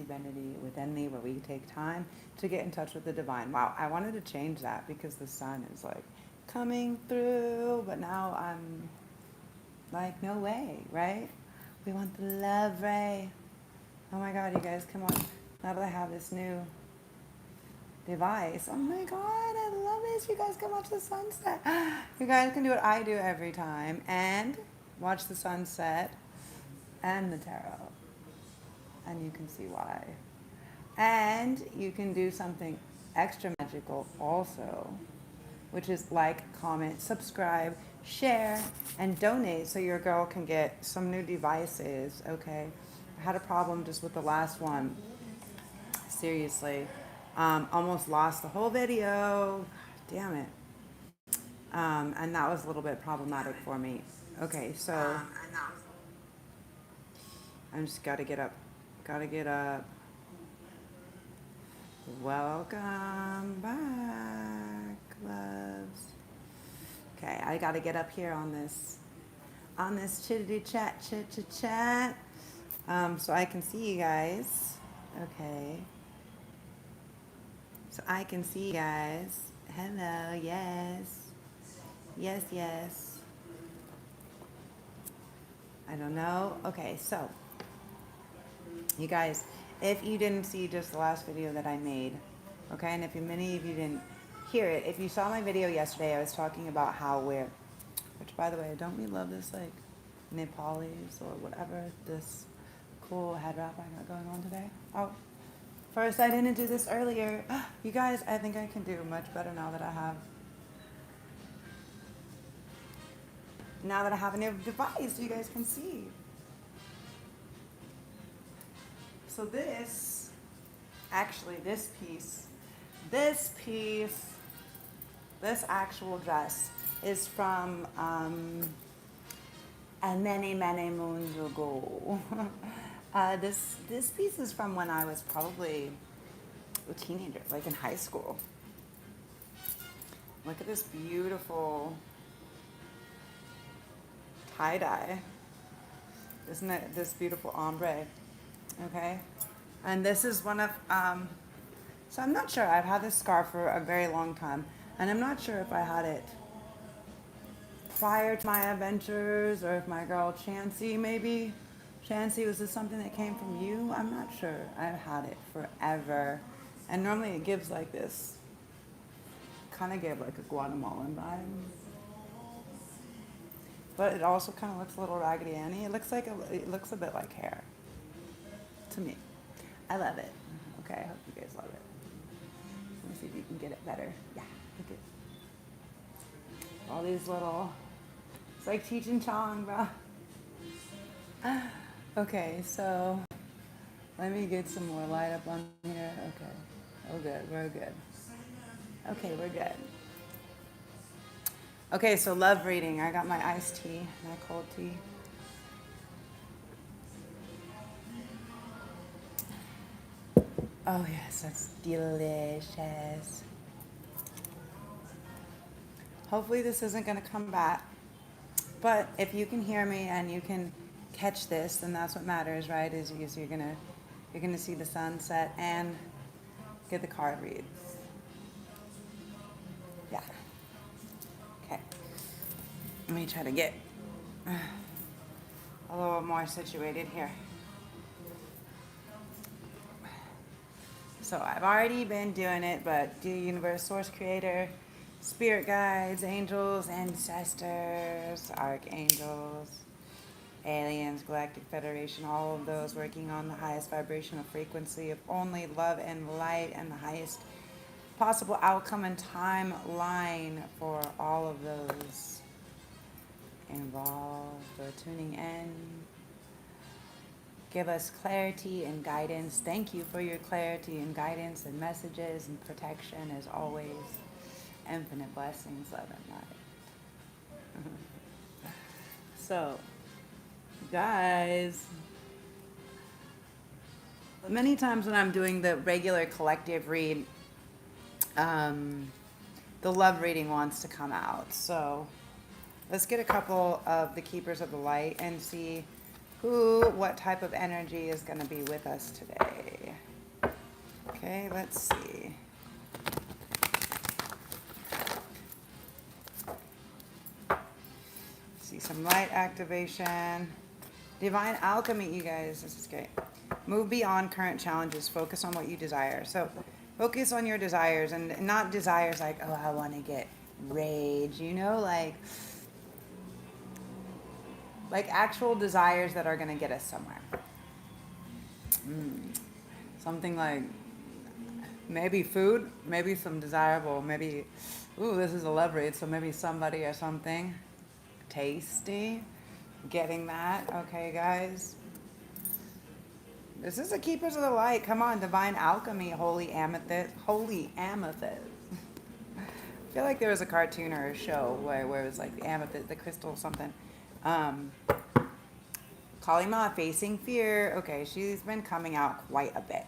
serenity within me where we take time to get in touch with the divine. Wow, I wanted to change that because the sun is like coming through, but now I'm like, no way, right? We want the love ray. Oh my God, you guys, come on. Now that I have this new device, oh my God, I love this. You guys can watch the sunset. You guys can do what I do every time and watch the sunset and the tarot. And you can see why. And you can do something extra magical also, which is like, comment, subscribe, share, and donate so your girl can get some new devices, okay? I had a problem just with the last one. Seriously. Almost lost the whole video. Damn it. And that was a little bit problematic for me. Okay, so I just gotta get up. Gotta get up. Welcome back, loves. Okay, I gotta get up here on this chittity chat, chat, so I can see you guys. Okay. So I can see you guys. Hello, yes. Yes, yes. I don't know. Okay, so you guys, if you didn't see just the last video that I made, okay, and if many of you didn't hear it, if you saw my video yesterday, I was talking about how which by the way, don't we love this like Nepalese or whatever, this cool head wrap I got going on today? Oh, first I didn't do this earlier. You guys, I think I can do much better now that I have a new device, you guys can see. So this actual dress is from many, many moons ago. This piece is from when I was probably a teenager, like in high school. Look at this beautiful tie-dye. Isn't it this beautiful ombre? Okay. And this is one of, so I'm not sure. I've had this scarf for a very long time. And I'm not sure if I had it prior to my adventures or if my girl Chansey maybe. Chansey, was this something that came from you? I'm not sure. I've had it forever. And normally it gives like this, kind of gave like a Guatemalan vibe. But it also kind of looks a little Raggedy Annie. It looks a bit like hair to me. I love it. Okay, I hope you guys love it. Let me see if you can get it better. Yeah, look at all these little, it's like Cheech and Chong, bro. Okay, so let me get some more light up on here. Okay, oh good, we're good. Okay, we're good. Okay, so love reading. I got my iced tea, my cold tea. Oh yes, that's delicious. Hopefully this isn't going to come back. But if you can hear me and you can catch this, then that's what matters, right? Is you're gonna see the sunset and get the card reads. Yeah. Okay. Let me try to get a little more situated here. So I've already been doing it, but do universe, source, creator, spirit guides, angels, ancestors, archangels, aliens, galactic federation, all of those working on the highest vibrational frequency of only love and light and the highest possible outcome and timeline for all of those involved or tuning in. Give us clarity and guidance. Thank you for your clarity and guidance and messages and protection as always. Infinite blessings, love and light. So, guys, many times when I'm doing the regular collective read, the love reading wants to come out. So let's get a couple of the keepers of the light and see what type of energy is going to be with us today. Okay, let's see. See some light activation. Divine alchemy, you guys. This is great. Move beyond current challenges. Focus on what you desire. So focus on your desires, and not desires like, oh, I want to get rage, you know, like actual desires that are going to get us somewhere. Something like maybe food, maybe some desirable, maybe, ooh, this is a love read, so maybe somebody or something tasty. Getting that, okay, guys? This is the Keepers of the Light. Come on, Divine Alchemy, Holy Amethyst. Holy Amethyst. I feel like there was a cartoon or a show where it was like the amethyst, the crystal, something. Kali Ma, facing fear. Okay, she's been coming out quite a bit.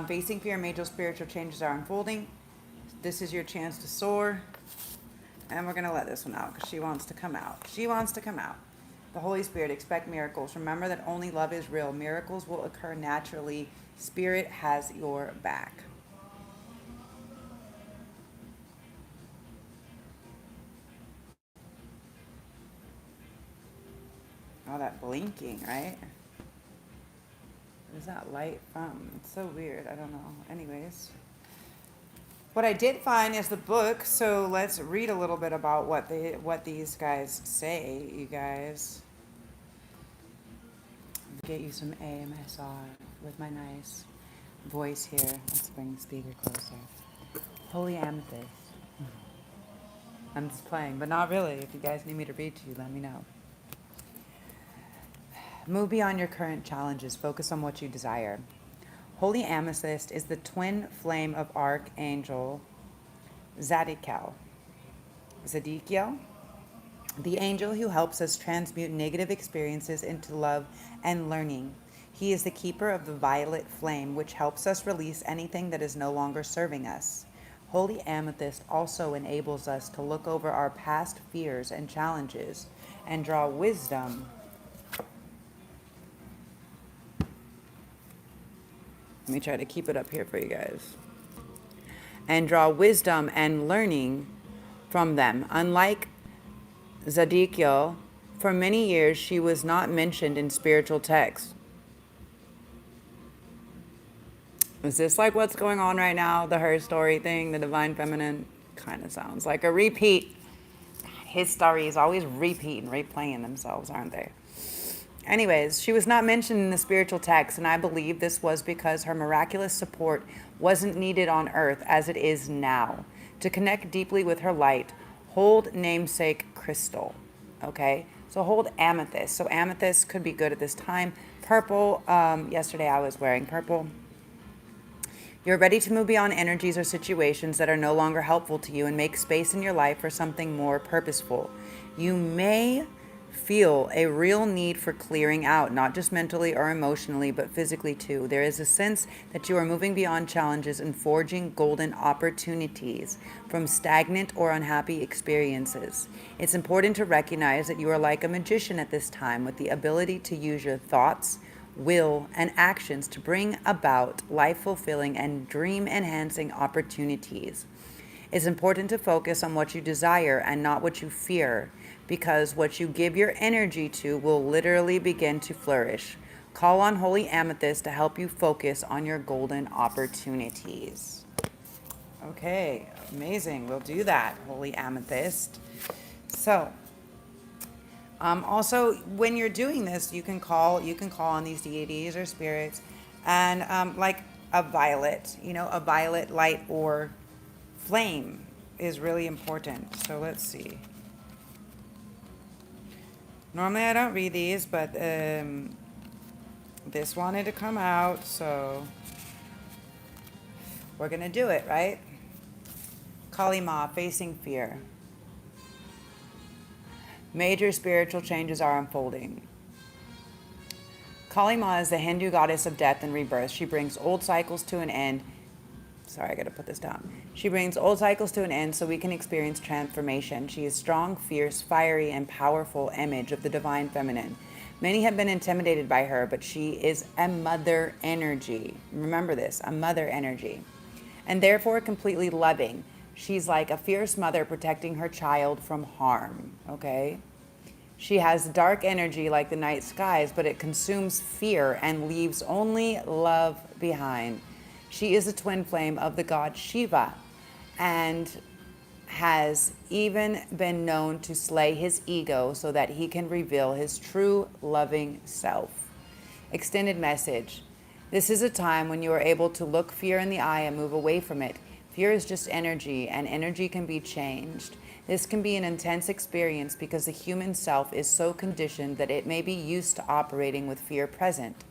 Facing fear, major spiritual changes are unfolding. This is your chance to soar. And we're going to let this one out because she wants to come out. She wants to come out. The Holy Spirit, expect miracles. Remember that only love is real. Miracles will occur naturally. Spirit has your back. Oh, that blinking, right? Where's that light from? It's so weird. I don't know. Anyways. What I did find is the book, so let's read a little bit about what these guys say, you guys. Get you some AMSR with my nice voice here. Let's bring the speaker closer. Holy Amethyst. I'm just playing, but not really. If you guys need me to read to you, let me know. Move beyond your current challenges. Focus on what you desire. Holy Amethyst is the twin flame of Archangel Zadkiel. The angel who helps us transmute negative experiences into love and learning. He is the keeper of the violet flame, which helps us release anything that is no longer serving us. Holy Amethyst also enables us to look over our past fears and challenges and draw wisdom. Let me try to keep it up here for you guys. And draw wisdom and learning from them. Unlike Zadkiel, for many years she was not mentioned in spiritual texts. Is this like what's going on right now? The Her Story thing, the Divine Feminine? Kind of sounds like a repeat. His stories always repeat and replaying themselves, aren't they? Anyways, she was not mentioned in the spiritual text, and I believe this was because her miraculous support wasn't needed on earth as it is now. To connect deeply with her light, hold namesake crystal, okay? So hold amethyst. So amethyst could be good at this time. Purple, yesterday I was wearing purple. You're ready to move beyond energies or situations that are no longer helpful to you and make space in your life for something more purposeful. You may feel a real need for clearing out, not just mentally or emotionally, but physically too. There is a sense that you are moving beyond challenges and forging golden opportunities from stagnant or unhappy experiences. It's important to recognize that you are like a magician at this time with the ability to use your thoughts, will, and actions to bring about life-fulfilling and dream-enhancing opportunities. It's important to focus on what you desire and not what you fear, because what you give your energy to will literally begin to flourish. Call on Holy Amethyst to help you focus on your golden opportunities. Okay, amazing. We'll do that, Holy Amethyst. So, also, when you're doing this, you can call on these deities or spirits, and like a violet, a violet light or flame is really important. So let's see. Normally I don't read these, but this wanted to come out, so we're gonna do it, right? Kali Ma, facing fear. Major spiritual changes are unfolding. Kali Ma is the Hindu goddess of death and rebirth. She brings old cycles to an end. Sorry, I gotta put this down. She brings old cycles to an end so we can experience transformation. She is strong, fierce, fiery, and powerful image of the divine feminine. Many have been intimidated by her, but she is a mother energy. Remember this, a mother energy. And therefore completely loving. She's like a fierce mother protecting her child from harm, okay? She has dark energy like the night skies, but it consumes fear and leaves only love behind. She is a twin flame of the god Shiva and has even been known to slay his ego so that he can reveal his true loving self. Extended message. This is a time when you are able to look fear in the eye and move away from it. Fear is just energy, and energy can be changed. This can be an intense experience because the human self is so conditioned that it may be used to operating with fear present.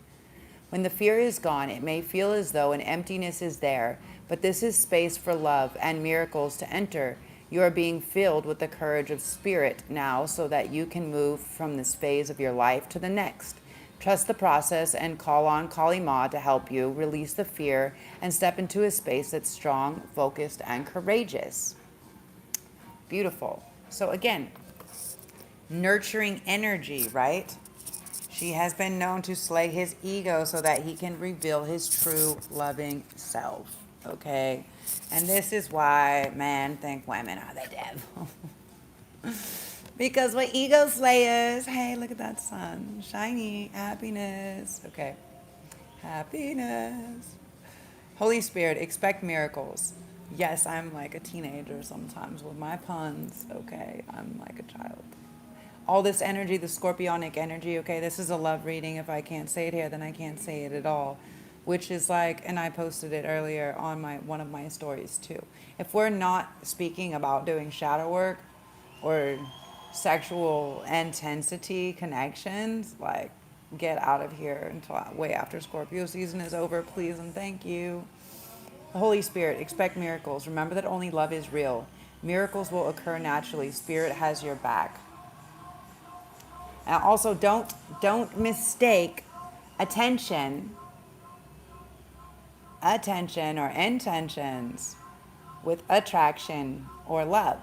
When the fear is gone, it may feel as though an emptiness is there, but this is space for love and miracles to enter. You are being filled with the courage of spirit now so that you can move from this phase of your life to the next. Trust the process and call on Kali Ma to help you release the fear and step into a space that's strong, focused, and courageous. Beautiful. So again, nurturing energy, right? She has been known to slay his ego so that he can reveal his true loving self. Okay? And this is why men think women are the devil. Because we're ego slayers. Hey, look at that sun. Shiny. Happiness. Okay. Happiness. Holy Spirit, expect miracles. Yes, I'm like a teenager sometimes with my puns. Okay, I'm like a child. All this energy, the scorpionic energy, okay, this is a love reading. If I can't say it here, then I can't say it at all. Which is like, and I posted it earlier on one of my stories too. If we're not speaking about doing shadow work or sexual intensity connections, like get out of here until way after Scorpio season is over, please and thank you. Holy Spirit, expect miracles. Remember that only love is real. Miracles will occur naturally. Spirit has your back. And also don't mistake attention or intentions with attraction or love.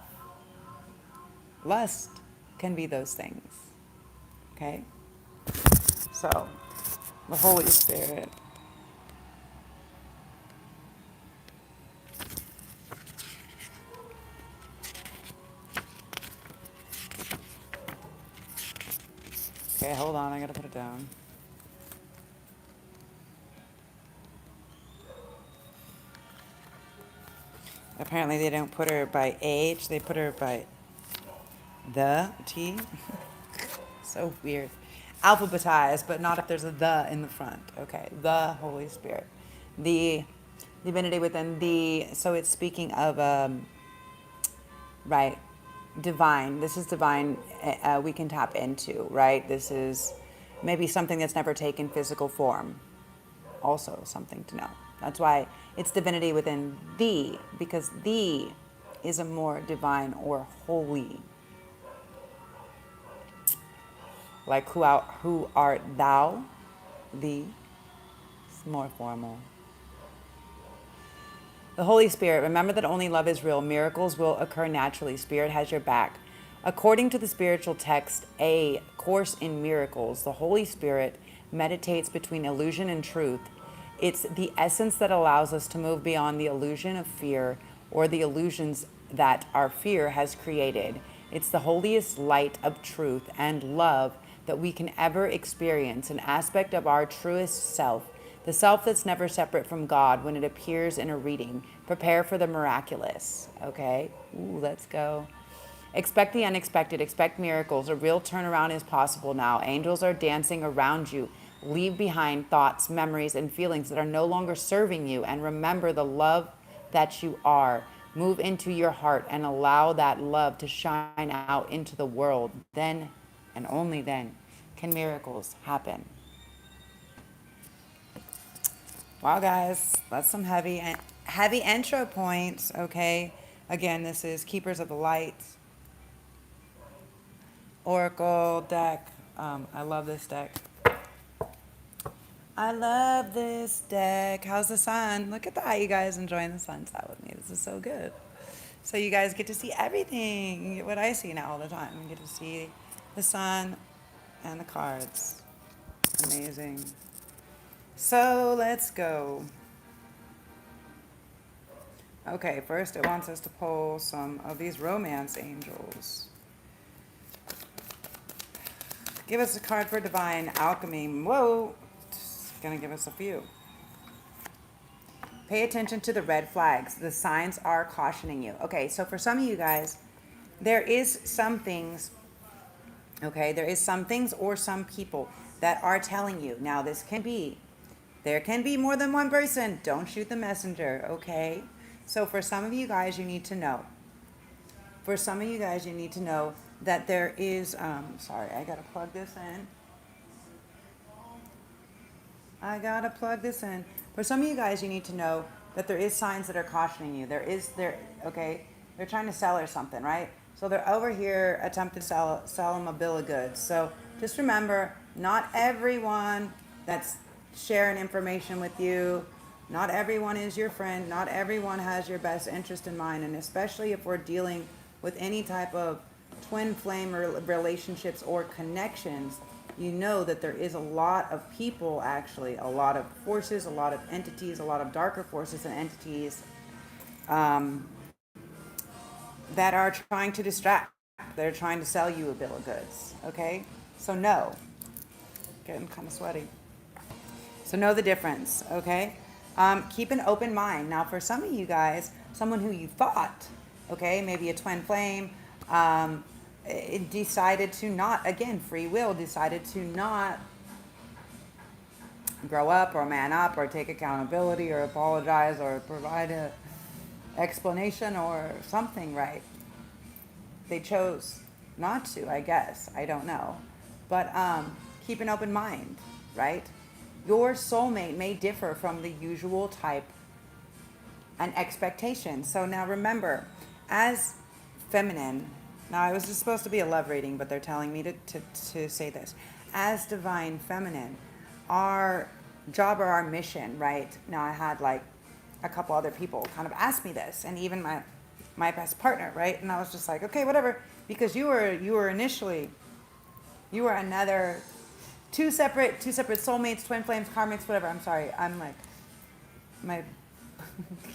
Lust can be those things. Okay? So, the Holy Spirit. Okay, hold on, I gotta put it down. Apparently they don't put her by age, they put her by the T. So weird. Alphabetized, but not if there's a the in the front. Okay, the Holy Spirit. The divinity within the, so it's speaking of, right, divine. This is divine we can tap into, right? This is maybe something that's never taken physical form. Also something to know. That's why it's divinity within thee, because thee is a more divine or holy. Like who art thou? Thee. It's more formal. The Holy Spirit, remember that only love is real. Miracles will occur naturally. Spirit has your back. According to the spiritual text, A Course in Miracles, the Holy Spirit meditates between illusion and truth. It's the essence that allows us to move beyond the illusion of fear or the illusions that our fear has created. It's the holiest light of truth and love that we can ever experience, an aspect of our truest self, the self that's never separate from God when it appears in a reading. Prepare for the miraculous, okay? Ooh, let's go. Expect the unexpected, expect miracles. A real turnaround is possible now. Angels are dancing around you. Leave behind thoughts, memories, and feelings that are no longer serving you, and remember the love that you are. Move into your heart and allow that love to shine out into the world. Then, and only then, can miracles happen. Wow, guys, that's some heavy intro points, okay? Again, this is Keepers of the Light Oracle deck. I love this deck. I love this deck. How's the sun? Look at that. You guys enjoying the sunset with me. This is so good. So you guys get to see everything. What I see now all the time. You get to see the sun And the cards. Amazing. So let's go. Okay, first it wants us to pull some of these romance angels. Give us a card for divine alchemy. Whoa! It's gonna give us a few. Pay attention to the red flags. The signs are cautioning you. Okay, so for some of you guys, there is some things, okay, there is some things or some people that are telling you. Now, there can be more than one person. Don't shoot the messenger, okay? So for some of you guys, you need to know. For some of you guys, you need to know that there is, sorry, I gotta plug this in. For some of you guys, you need to know that there is signs that are cautioning you. Okay, they're trying to sell her something, right? So they're over here attempting to sell them a bill of goods. So just remember, not everyone that's sharing information with you, not everyone is your friend, not everyone has your best interest in mind, and especially if we're dealing with any type of twin flame relationships or connections, you know that there is a lot of people, actually, a lot of forces, a lot of entities, a lot of darker forces and entities that are trying to distract. They're trying to sell you a bill of goods, okay? So know. Getting kind of sweaty. So know the difference, okay? Keep an open mind. Now, for some of you guys, someone who you thought, okay, maybe a twin flame, it decided to not, again, free will, decided to not grow up or man up or take accountability or apologize or provide a explanation or something, right? They chose not to, I guess. I don't know. But keep an open mind, right? Your soulmate may differ from the usual type and expectation. So now remember, as feminine, now it was just supposed to be a love reading, but they're telling me to say this. As divine feminine, our job or our mission, right? Now I had like a couple other people kind of ask me this, and even my best partner, right? And I was just like, okay, whatever, because you were initially, you were another two separate soulmates, twin flames, karmics, whatever. I'm sorry, I'm like my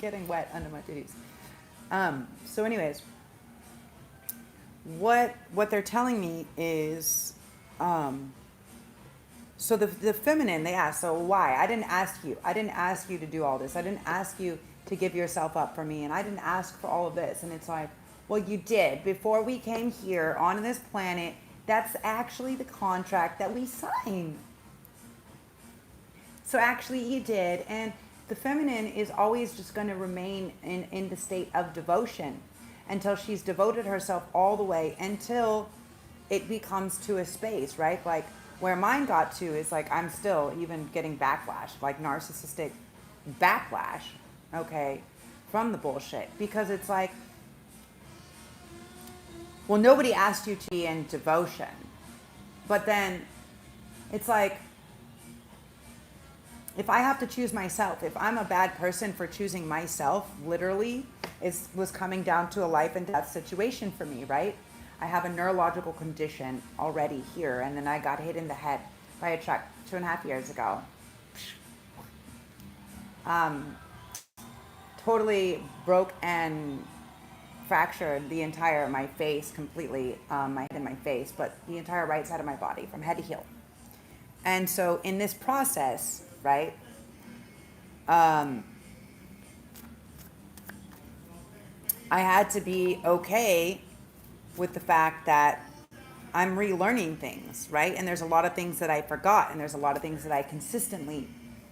getting wet under my titties. So anyways, what they're telling me is, so the feminine, they ask, so why? I didn't ask you to do all this. I didn't ask you to give yourself up for me, and I didn't ask for all of this. And it's like, well, you did. Before we came here on this planet, that's actually the contract that we signed. So actually you did. And the feminine is always just going to remain in the state of devotion until she's devoted herself all the way, until it becomes to a space, right? Like where mine got to is like, I'm still even getting backlash, like narcissistic backlash, okay, from the bullshit. Because it's like, well, nobody asked you to be in devotion. But then it's like, if I have to choose myself, if I'm a bad person for choosing myself, literally, it was coming down to a life and death situation for me, right? I have a neurological condition already here, and then I got hit in the head by a truck 2.5 years ago. Totally broke and fractured my face completely, my head and my face, but the entire right side of my body from head to heel. And so in this process, right, I had to be okay with the fact that I'm relearning things, right? And there's a lot of things that I forgot, and there's a lot of things that I consistently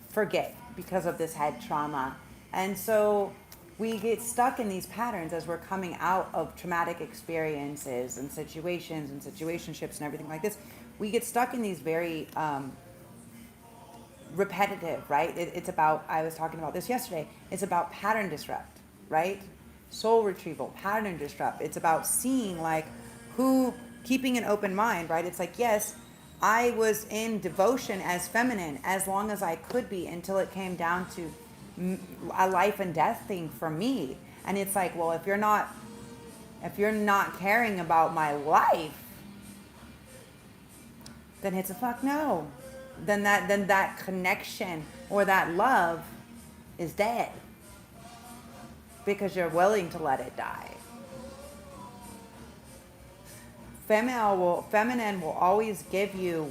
forget because of this head trauma. And so we get stuck in these patterns as we're coming out of traumatic experiences and situations and situationships and everything like this. We get stuck in these very repetitive, right? It's about, I was talking about this yesterday, it's about pattern disrupt, right? Soul retrieval, pattern disrupt. It's about seeing like keeping an open mind, right? It's like, yes, I was in devotion as feminine as long as I could be until it came down to a life and death thing for me. And it's like, well, if you're not caring about my life, then it's a fuck no. Then that connection or that love is dead because you're willing to let it die. Feminine will always give you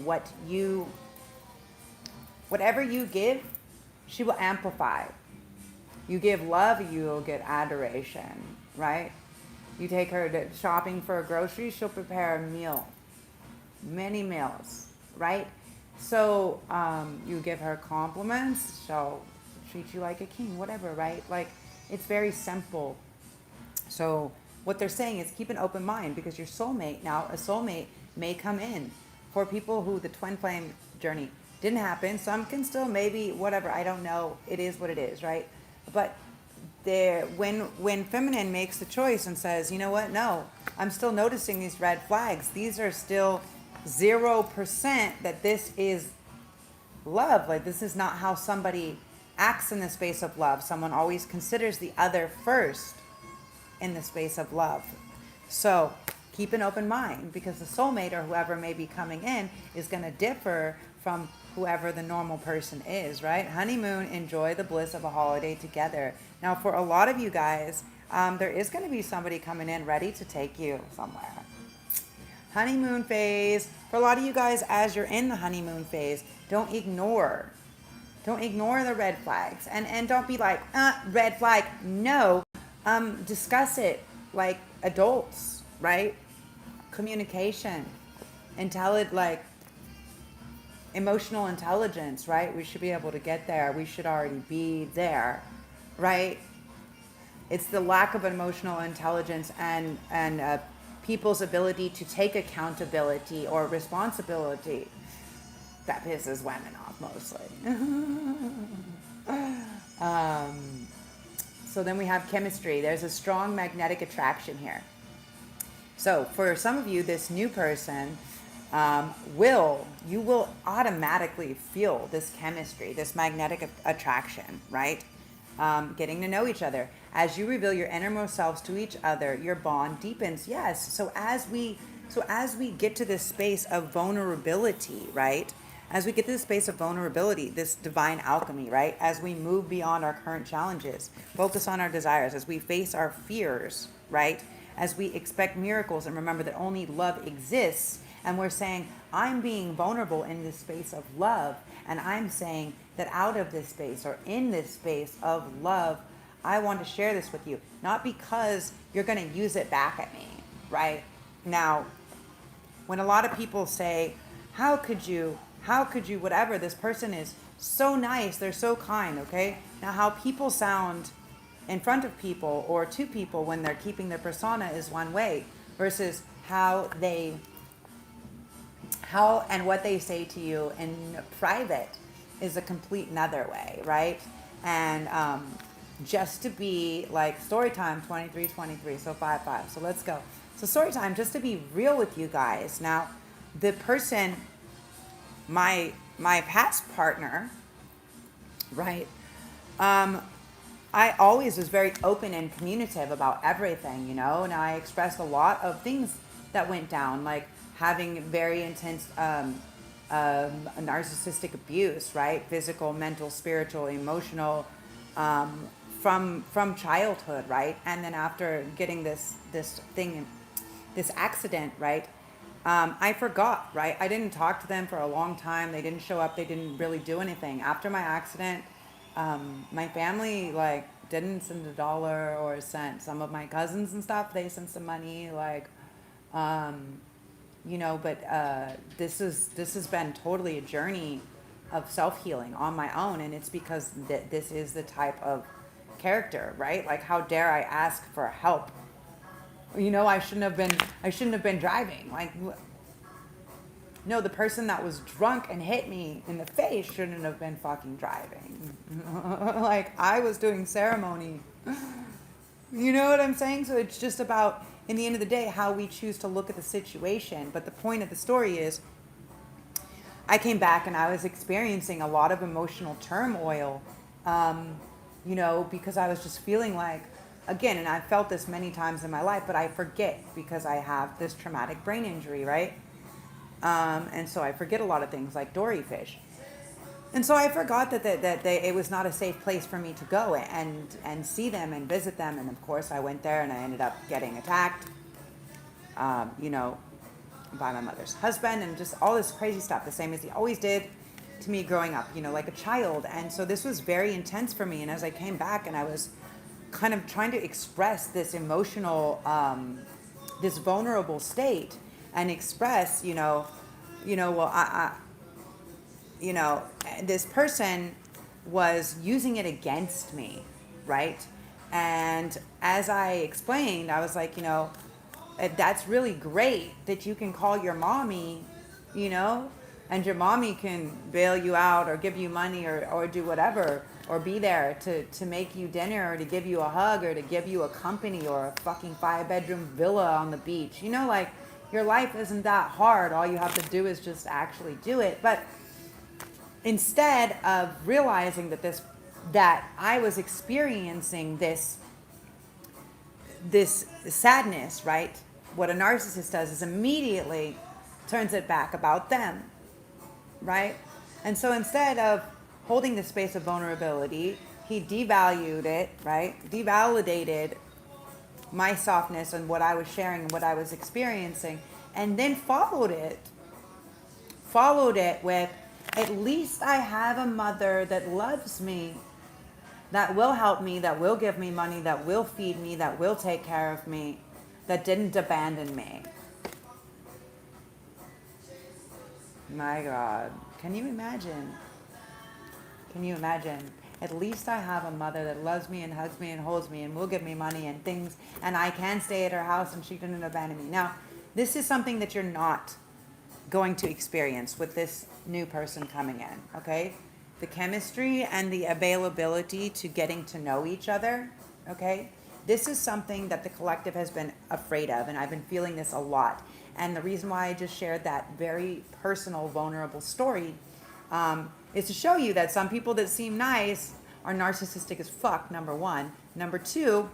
whatever you give, she will amplify. You give love, you will get adoration, right? You take her to shopping for groceries, she'll prepare a meal, many meals, right? So you give her compliments, she'll treat you like a king, whatever, right? Like, it's very simple. So what they're saying is keep an open mind, because your soulmate, now a soulmate may come in for people who the twin flame journey didn't happen. Some can still maybe, whatever, I don't know. It is what it is, right? But when feminine makes the choice and says, you know what, no, I'm still noticing these red flags. These are still 0% that this is love. Like, this is not how somebody acts in the space of love. Someone always considers the other first in the space of love. So keep an open mind, because the soulmate or whoever may be coming in is going to differ from whoever the normal person is, right? Honeymoon, enjoy the bliss of a holiday together. Now, for a lot of you guys, there is going to be somebody coming in ready to take you somewhere. Honeymoon phase. For a lot of you guys, as you're in the honeymoon phase, don't ignore the red flags. And don't be like, red flag, no. Discuss it like adults, right? Communication, like emotional intelligence, right? We should be able to get there. We should already be there, right? It's the lack of emotional intelligence and people's ability to take accountability or responsibility that pisses women off mostly. So then we have chemistry. There's a strong magnetic attraction here. So for some of you, this new person you will automatically feel this chemistry, this magnetic attraction, right? Getting to know each other. As you reveal your innermost selves to each other, your bond deepens. Yes. So as we get to this space of vulnerability, right? As we get to this space of vulnerability, this divine alchemy, right? As we move beyond our current challenges, focus on our desires, as we face our fears, right? As we expect miracles and remember that only love exists, and we're saying, I'm being vulnerable in this space of love, and I'm saying that out of this space or in this space of love, I want to share this with you. Not because you're going to use it back at me, right? Now, when a lot of people say, how could you, whatever, this person is so nice, they're so kind, okay? Now, how people sound in front of people or to people when they're keeping their persona is one way, versus how and what they say to you in private is a complete another way, right? And just to be like, story time 23, so 5-5. So let's go. So story time, just to be real with you guys. Now, the person, my past partner, right? I always was very open and communicative about everything, you know, and I expressed a lot of things that went down, like having very intense narcissistic abuse, right? Physical, mental, spiritual, emotional, from childhood, right? And then after getting this accident, right? I forgot, right? I didn't talk to them for a long time. They didn't show up. They didn't really do anything. After my accident, my family, like, didn't send $1 or a cent. Some of my cousins and stuff, they sent some money, like, you know, but this has been totally a journey of self-healing on my own, and it's because this is the type of character, right? Like, how dare I ask for help? You know, I shouldn't have been driving. Like, no, the person that was drunk and hit me in the face shouldn't have been fucking driving. Like, I was doing ceremony. You know what I'm saying? So it's just about, in the end of the day, how we choose to look at the situation. But the point of the story is, I came back and I was experiencing a lot of emotional turmoil, you know, because I was just feeling like, again, and I've felt this many times in my life, but I forget because I have this traumatic brain injury, right? And so I forget a lot of things like dory fish. And so I forgot it was not a safe place for me to go and see them and visit them. And of course, I went there and I ended up getting attacked, you know, by my mother's husband and just all this crazy stuff, the same as he always did to me growing up, you know, like a child. And so this was very intense for me. And as I came back and I was kind of trying to express this emotional, this vulnerable state and express, well, you know, this person was using it against me, right? And as I explained, I was like, that's really great that you can call your mommy, and your mommy can bail you out or give you money or do whatever, or be there to make you dinner or to give you a hug or to give you a company or a fucking 5-bedroom villa on the beach. Like your life isn't that hard. All you have to do is just actually do it. But instead of realizing that I was experiencing this sadness, right? What a narcissist does is immediately turns it back about them, right? And so instead of holding the space of vulnerability, he devalued it, right? Devalidated my softness and what I was sharing and what I was experiencing, and then followed it with, at least I have a mother that loves me, that will help me, that will give me money, that will feed me, that will take care of me, that didn't abandon me. My God, can you imagine? Can you imagine? At least I have a mother that loves me and hugs me and holds me and will give me money and things, and I can stay at her house and she didn't abandon me. Now, this is something that you're not going to experience with this new person coming in, okay? The chemistry and the availability to getting to know each other, okay? This is something that the collective has been afraid of, and I've been feeling this a lot. And the reason why I just shared that very personal, vulnerable story is to show you that some people that seem nice are narcissistic as fuck, number one. Number two,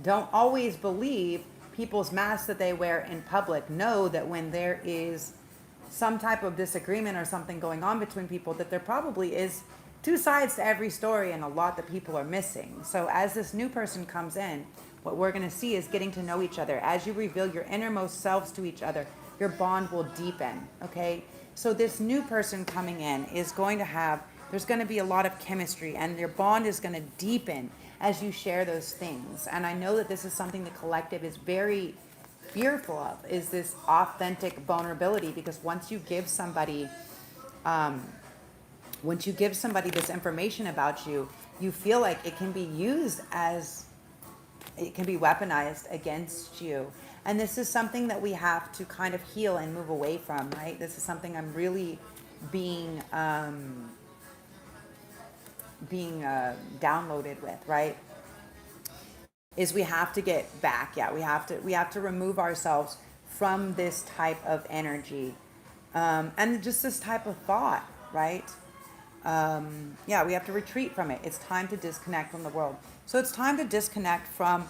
don't always believe people's masks that they wear in public. Know that when there is some type of disagreement or something going on between people, that there probably is two sides to every story and a lot that people are missing. So as this new person comes in, what we're going to see is getting to know each other. As you reveal your innermost selves to each other, your bond will deepen, okay? So this new person coming in is going to have, there's going to be a lot of chemistry, and your bond is going to deepen as you share those things. And I know that this is something the collective is very fearful of, is this authentic vulnerability, because once you give somebody this information about you, you feel like it can be used as, it can be weaponized against you. And this is something that we have to kind of heal and move away from, right? This is something I'm really being downloaded with, right? Is we have to get back. Yeah, we have to remove ourselves from this type of energy, and just this type of thought, right? We have to retreat from it. It's time to disconnect from the world. So it's time to disconnect from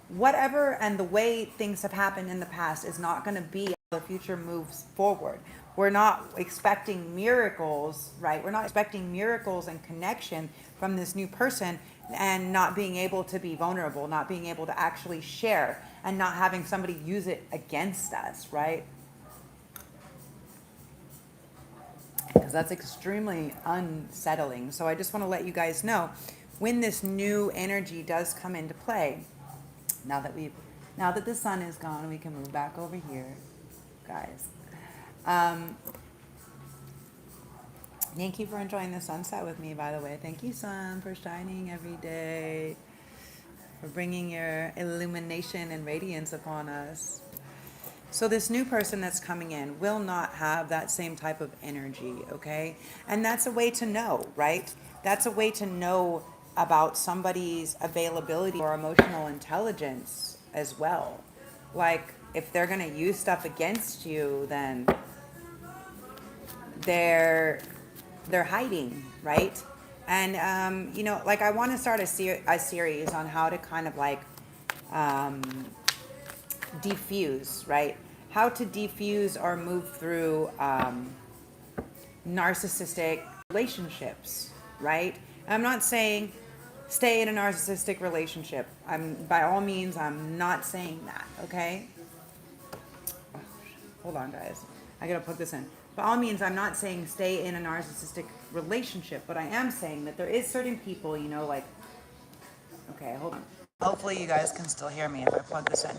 whatever, and the way things have happened in the past is not going to be how the future moves forward. We're not expecting miracles, right? We're not expecting miracles and connection from this new person, and not being able to be vulnerable, not being able to actually share, and not having somebody use it against us, right? Because that's extremely unsettling. So I just want to let you guys know, when this new energy does come into play, now that the sun is gone, we can move back over here, guys. Thank you for enjoying the sunset with me, by the way. Thank you, sun, for shining every day, for bringing your illumination and radiance upon us. So this new person that's coming in will not have that same type of energy, okay? And that's a way to know, right? That's a way to know about somebody's availability or emotional intelligence as well. Like, if they're going to use stuff against you, then they're hiding, right? And I want to start a series on how to kind of like diffuse, right? how to defuse or move through narcissistic relationships, right? I'm not saying stay in a narcissistic relationship. By all means, I'm not saying that, okay? Hold on, guys. I gotta plug this in. By all means, I'm not saying stay in a narcissistic relationship, but I am saying that there is certain people, you know, like, okay, hold on. Hopefully you guys can still hear me if I plug this in.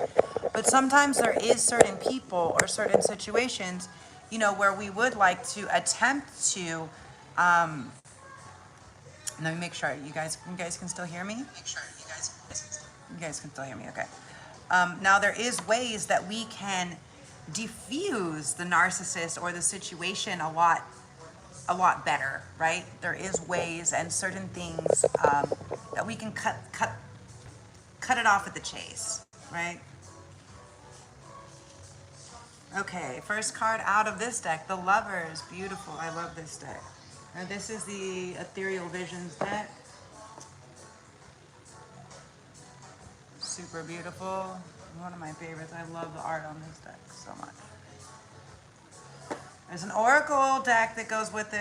But sometimes there is certain people or certain situations, you know, where we would like to attempt to, let me make sure you guys can still hear me. You guys can still hear me, okay. Now there is ways that we can diffuse the narcissist or the situation a lot better, right? There is ways and certain things that we can cut it off at the chase, right? Okay, first card out of this deck, the Lovers. Beautiful. I love this deck. And this is the Ethereal Visions deck. Super beautiful. One of my favorites. I love the art on this deck so much. There's an Oracle deck that goes with this.